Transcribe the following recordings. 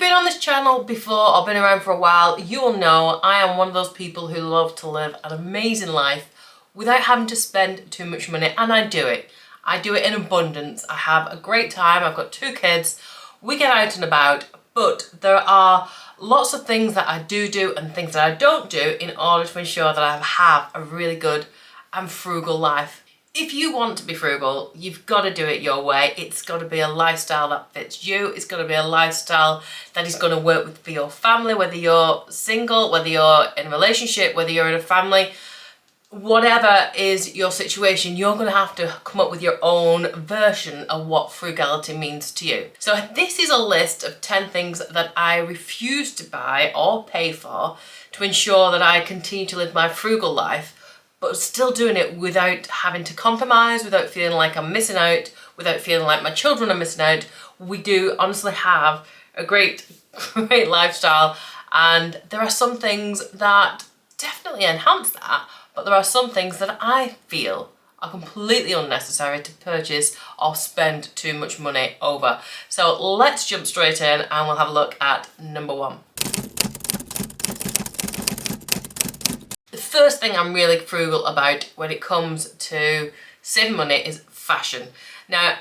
been on this channel before or been around for a while, you will know I am one of those people who love to live an amazing life without having to spend too much money, and I do it. I do it in abundance. I have a great time. I've got 2 kids. We get out and about, but there are lots of things that I do and things that I don't do in order to ensure that I have a really good and frugal life. If you want to be frugal, you've got to do it your way. It's got to be a lifestyle that fits you. It's got to be a lifestyle that is going to work for your family, whether you're single, whether you're in a relationship, whether you're in a family. Whatever is your situation, you're going to have to come up with your own version of what frugality means to you. So this is a list of 10 things that I refuse to buy or pay for to ensure that I continue to live my frugal life, but still doing it without having to compromise, without feeling like I'm missing out, without feeling like my children are missing out. We do honestly have a great lifestyle, and there are some things that definitely enhance that, but there are some things that I feel are completely unnecessary to purchase or spend too much money over. So let's jump straight in and we'll have a look at number 1. The first thing I'm really frugal about when it comes to saving money is fashion. Now,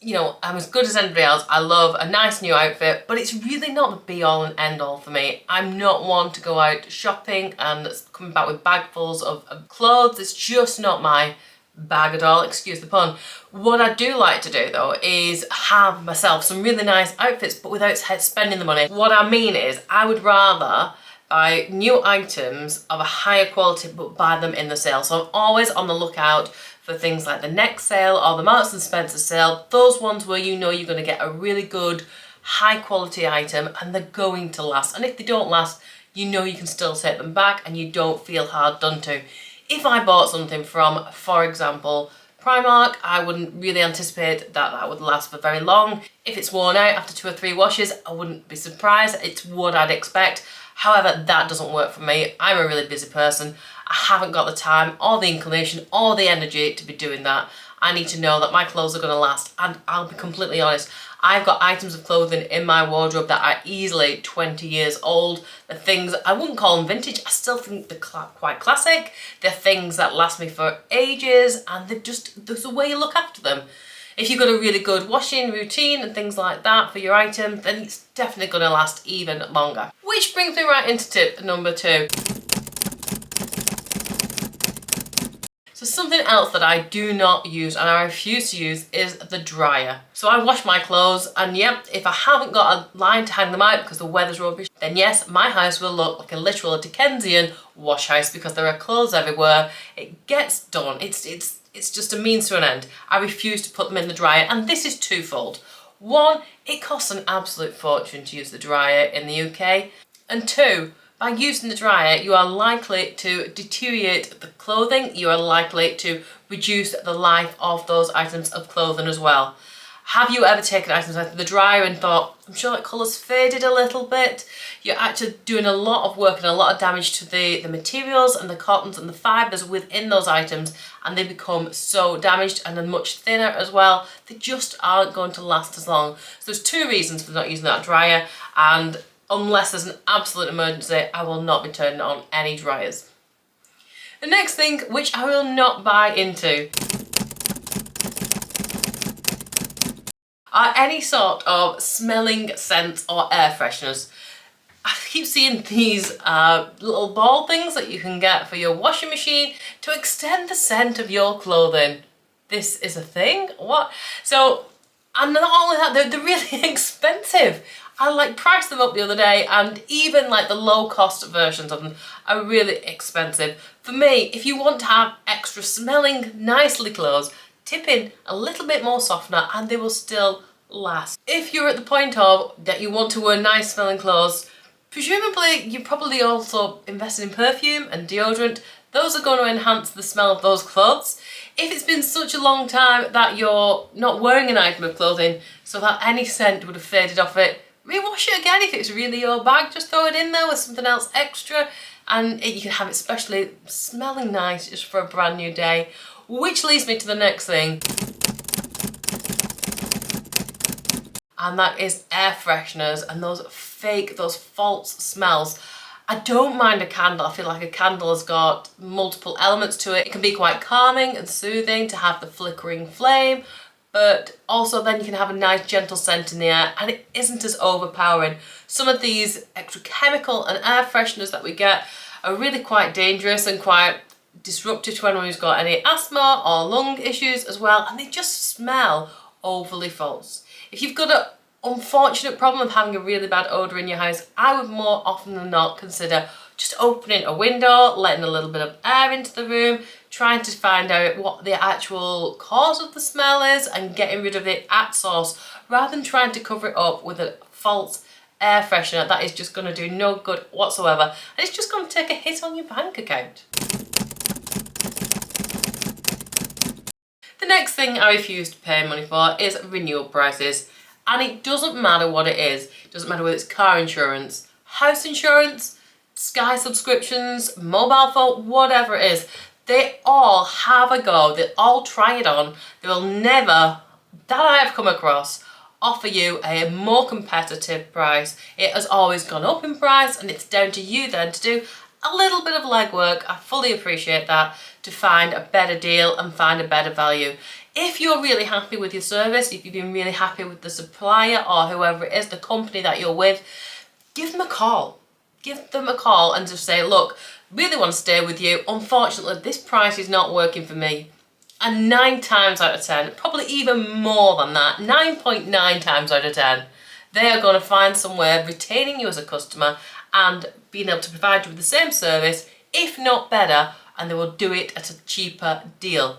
you know, I'm as good as anybody else. I love a nice new outfit, but it's really not the be all and end all for me. I'm not one to go out shopping and coming back with bagfuls of clothes. It's just not my bag at all, excuse the pun. What I do like to do though is have myself some really nice outfits, but without spending the money. What I mean is I would rather buy new items of a higher quality but buy them in the sale. So I'm always on the lookout for things like the Next sale or the Marks and Spencer sale, those ones where you know you're going to get a really good high quality item and they're going to last. And if they don't last, you know you can still take them back and you don't feel hard done to. If I bought something from, for example, Primark, I wouldn't really anticipate that that would last for very long. If it's worn out after 2 or 3 washes, I wouldn't be surprised. It's what I'd expect. However, that doesn't work for me. I'm a really busy person. I haven't got the time or the inclination or the energy to be doing that. I need to know that my clothes are going to last, and I'll be completely honest, I've got items of clothing in my wardrobe that are easily 20 years old. They're things, I wouldn't call them vintage, I still think they're quite classic. They're things that last me for ages, and they're just, there's a way you look after them. If you've got a really good washing routine and things like that for your items, then it's definitely going to last even longer. Which brings me right into tip number 2. So something else that I do not use and I refuse to use is the dryer. So I wash my clothes, and yep, if I haven't got a line to hang them out because the weather's rubbish, then yes, my house will look like a literal Dickensian wash house because there are clothes everywhere. It gets done. It's just a means to an end. I refuse to put them in the dryer, and this is twofold. 1, it costs an absolute fortune to use the dryer in the UK, and 2, by using the dryer, you are likely to deteriorate the clothing. You are likely to reduce the life of those items of clothing as well. Have you ever taken items out of the dryer and thought, I'm sure that colour's faded a little bit? You're actually doing a lot of work and a lot of damage to the materials and the cottons and the fibres within those items, and they become so damaged and then much thinner as well. They just aren't going to last as long. So there's 2 reasons for not using that dryer, and unless there's an absolute emergency, I will not be turning on any dryers. The next thing, which I will not buy into, are any sort of smelling scents or air fresheners. I keep seeing these little ball things that you can get for your washing machine to extend the scent of your clothing. This is a thing? What? So, and not only that, they're really expensive. I priced them up the other day, and even like the low cost versions of them are really expensive. For me, if you want to have extra smelling nicely clothes, tip in a little bit more softener and they will still last. If you're at the point of that you want to wear nice smelling clothes, presumably you're probably also invested in perfume and deodorant. Those are going to enhance the smell of those clothes. If it's been such a long time that you're not wearing an item of clothing so that any scent would have faded off it, rewash it again. If it's really your bag, just throw it in there with something else extra, and you can have it especially smelling nice just for a brand new day. Which leads me to the next thing. and that is air fresheners and those fake, those false smells. I don't mind a candle. I feel like a candle has got multiple elements to it. It can be quite calming and soothing to have the flickering flame, but also then you can have a nice gentle scent in the air and it isn't as overpowering. Some of these extra chemical and air fresheners that we get are really quite dangerous and quite disruptive to anyone who's got any asthma or lung issues as well, and they just smell overly false. If you've got an unfortunate problem of having a really bad odour in your house, I would more often than not consider just opening a window, letting a little bit of air into the room, trying to find out what the actual cause of the smell is and getting rid of it at source, rather than trying to cover it up with a false air freshener that is just going to do no good whatsoever, and it's just going to take a hit on your bank account. The next thing I refuse to pay money for is renewal prices. And it doesn't matter what it is. It doesn't matter whether it's car insurance, house insurance, Sky subscriptions, mobile phone, whatever it is. They all have a go. They all try it on. They will never, that I have come across, offer you a more competitive price. It has always gone up in price, and it's down to you then to do a little bit of legwork. I fully appreciate that, to find a better deal and find a better value. If you're really happy with your service, if you've been really happy with the supplier or whoever it is, the company that you're with, give them a call. Give them a call and just say, look, really want to stay with you. Unfortunately, this price is not working for me. And 9 times out of 10, probably even more than that, 9.9 times out of 10, they are going to find some way of retaining you as a customer and being able to provide you with the same service, if not better, and they will do it at a cheaper deal.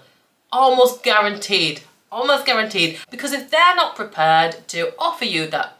Almost guaranteed, because if they're not prepared to offer you that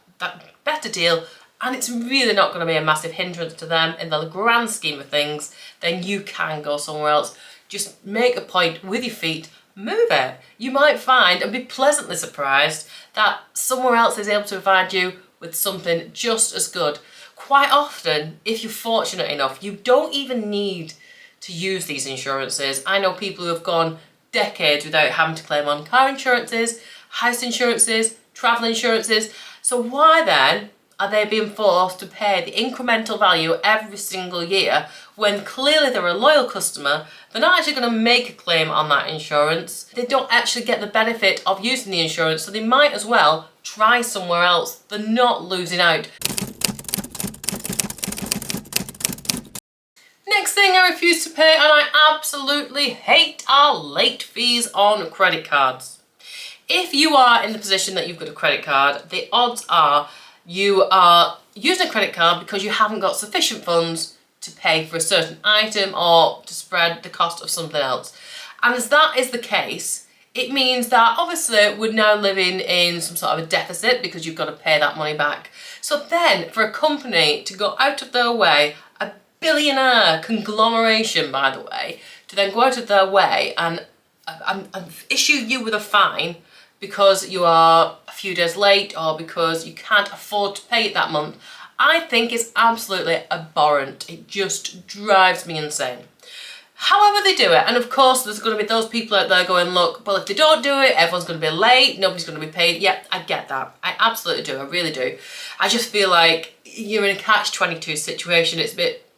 better deal, and it's really not going to be a massive hindrance to them in the grand scheme of things, then you can go somewhere else. Just make a point with your feet, move it. You might find and be pleasantly surprised that somewhere else is able to provide you with something just as good. Quite often, if you're fortunate enough, you don't even need to use these insurances. I know people who have gone decades without having to claim on car insurances, house insurances, travel insurances. So why then are they being forced to pay the incremental value every single year when clearly they're a loyal customer? They're not actually going to make a claim on that insurance. They don't actually get the benefit of using the insurance, so they might as well try somewhere else. They're not losing out. Next thing I refuse to pay, and I absolutely hate, are late fees on credit cards. If you are in the position that you've got a credit card, the odds are you are using a credit card because you haven't got sufficient funds to pay for a certain item or to spread the cost of something else. And as that is the case, it means that obviously we're now living in some sort of a deficit because you've got to pay that money back. So then for a company to go out of their way, a billionaire conglomeration by the way, to then go out of their way and issue you with a fine because you are a few days late or because you can't afford to pay it that month, I think is absolutely abhorrent. It just drives me insane. However they do it, and of course there's going to be those people out there going, look, well if they don't do it, everyone's going to be late, nobody's going to be paid. Yeah, I get that. I absolutely do, I really do. I just feel like you're in a catch-22 situation. It's a bit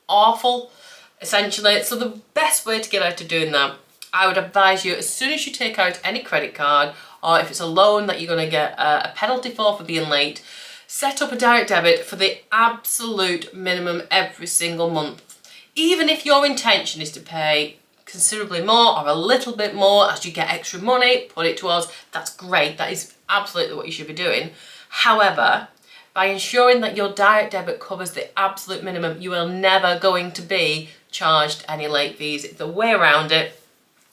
awful, essentially. So the best way to get out of doing that, I would advise you, as soon as you take out any credit card, or if it's a loan that you're going to get a penalty for being late, set up a direct debit for the absolute minimum every single month. Even if your intention is to pay considerably more or a little bit more as you get extra money, put it towards, that's great. That is absolutely what you should be doing. However, by ensuring that your direct debit covers the absolute minimum, you are never going to be charged any late fees. It's the way around it,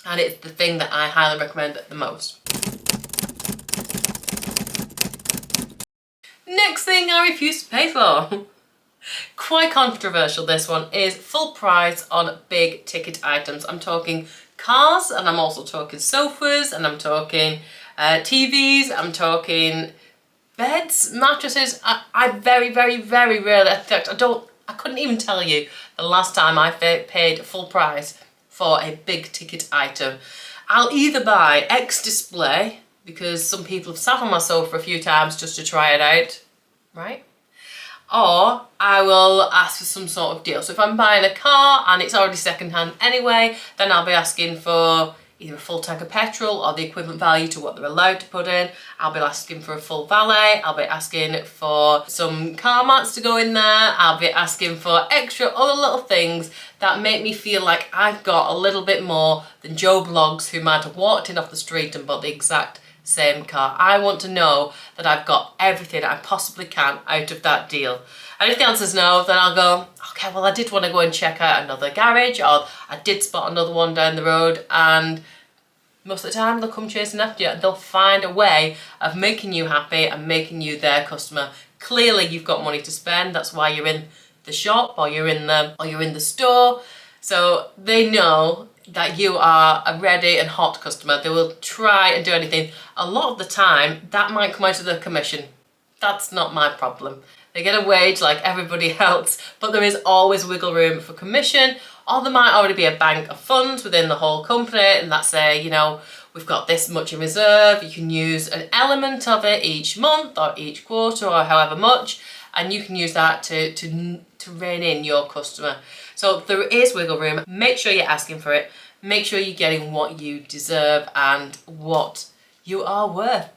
and it's the thing that I highly recommend the most. Next thing I refuse to pay for. Quite controversial, this one, is full price on big ticket items. I'm talking cars, and I'm also talking sofas, and I'm talking TVs, I'm talking beds, mattresses. I very, very, very rarely, in fact, I couldn't even tell you the last time I paid full price for a big ticket item. I'll either buy X display, because some people have sat on my sofa a few times just to try it out, right? Or I will ask for some sort of deal. So if I'm buying a car and it's already second-hand anyway, then I'll be asking for either a full tank of petrol or the equivalent value to what they're allowed to put in. I'll be asking for a full valet. I'll be asking for some car mats to go in there. I'll be asking for extra other little things that make me feel like I've got a little bit more than Joe Bloggs, who might have walked in off the street and bought the exact same car. I want to know that I've got everything I possibly can out of that deal. And if the answer is no, then I'll go, okay, well, I did want to go and check out another garage, or I did spot another one down the road, and most of the time they'll come chasing after you and they'll find a way of making you happy and making you their customer. Clearly you've got money to spend, that's why you're in the shop or you're in the store. So they know that you are a ready and hot customer. They will try and do anything. A lot of the time that might come out of their commission. That's not my problem. They get a wage like everybody else, but there is always wiggle room for commission, or there might already be a bank of funds within the whole company, and that's say, you know, we've got this much in reserve, you can use an element of it each month or each quarter or however much, and you can use that to rein in your customer. So there is wiggle room. Make sure you're asking for it. Make sure you're getting what you deserve and what you are worth.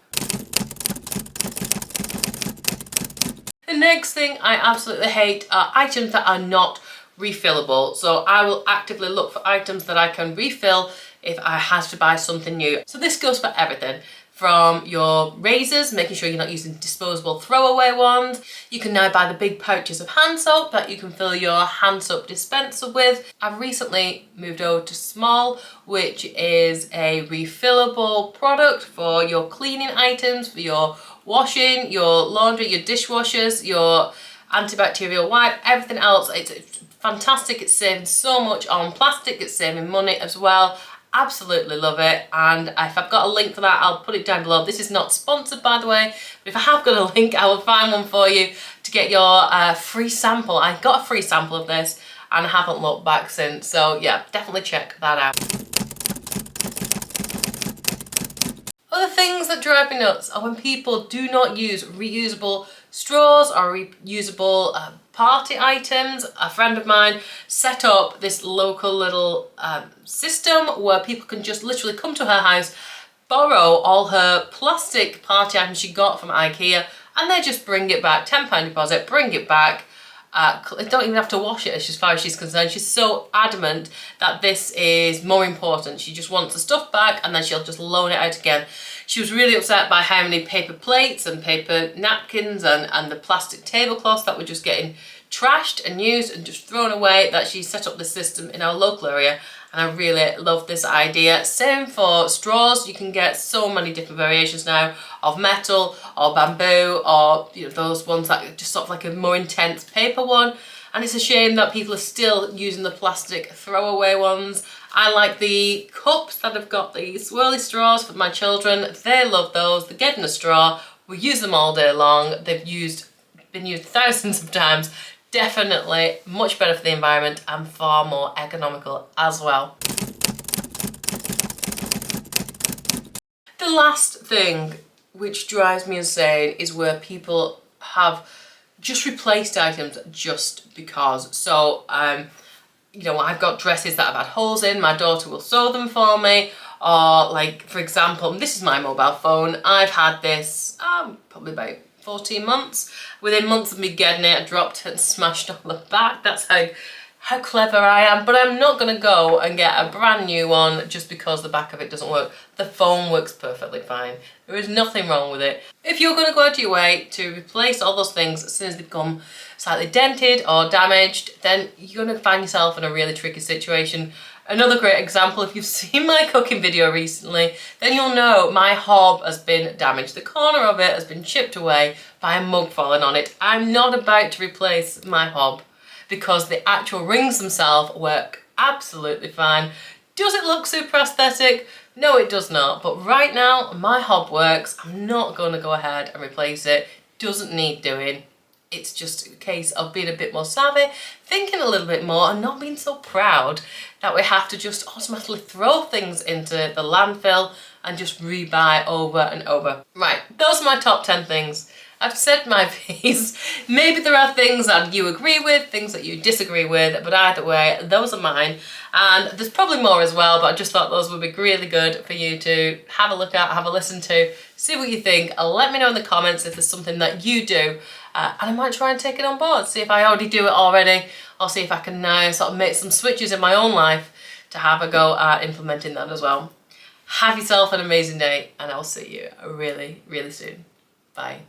The next thing I absolutely hate are items that are not refillable. So I will actively look for items that I can refill if I have to buy something new. So this goes for everything. From your razors, making sure you're not using disposable throwaway ones. You can now buy the big pouches of hand soap that you can fill your hand soap dispenser with. I've recently moved over to Small, which is a refillable product for your cleaning items, for your washing, your laundry, your dishwashers, your antibacterial wipe, everything else. It's fantastic. It's saving so much on plastic. It's saving money as well. Absolutely love it, and if I've got a link for that, I'll put it down below. This is not sponsored, by the way, but if I have got a link, I will find one for you to get your free sample. I got a free sample of this and I haven't looked back since, so yeah, definitely check that out. Other things that drive me nuts are when people do not use reusable straws or reusable party items. A friend of mine set up this local little system where people can just literally come to her house, borrow all her plastic party items she got from IKEA, and they just bring it back, £10 deposit, bring it back. Don't even have to wash it as far as she's concerned. She's so adamant that this is more important. She just wants the stuff back and then she'll just loan it out again. She was really upset by how many paper plates and paper napkins and the plastic tablecloths that were just getting trashed and used and just thrown away, that she set up this system in our local area, and I really love this idea. Same for straws. You can get so many different variations now of metal or bamboo, or you know, those ones that are just sort of like a more intense paper one. And it's a shame that people are still using the plastic throwaway ones. I like the cups that have got the swirly straws for my children. They love those. They're getting a straw. We use them all day long. They've been used thousands of times. Definitely much better for the environment and far more economical as well. The last thing which drives me insane is where people have just replaced items just because. So, you know, I've got dresses that have had holes in, my daughter will sew them for me, or like, for example, this is my mobile phone. I've had this probably about 14 months. Within months of me getting it, I dropped it and smashed all the back. That's how clever I am. But I'm not going to go and get a brand new one just because the back of it doesn't work. The phone works perfectly fine. There is nothing wrong with it. If you're going to go out of your way to replace all those things as soon as they become slightly dented or damaged, then you're going to find yourself in a really tricky situation. Another great example, if you've seen my cooking video recently, then you'll know my hob has been damaged. The corner of it has been chipped away by a mug falling on it. I'm not about to replace my hob because the actual rings themselves work absolutely fine. Does it look super aesthetic? No, it does not. But right now, my hob works. I'm not going to go ahead and replace it. Doesn't need doing. It's just a case of being a bit more savvy, thinking a little bit more, and not being so proud that we have to just automatically throw things into the landfill and just rebuy over and over. Right, those are my top 10 things. I've said my piece. Maybe there are things that you agree with, things that you disagree with, but either way, those are mine. And there's probably more as well, but I just thought those would be really good for you to have a look at, have a listen to, see what you think. Let me know in the comments if there's something that you do, and I might try and take it on board, see if I already do it already, or see if I can sort of make some switches in my own life to have a go at implementing that as well. Have yourself an amazing day, and I'll see you really, really soon. Bye.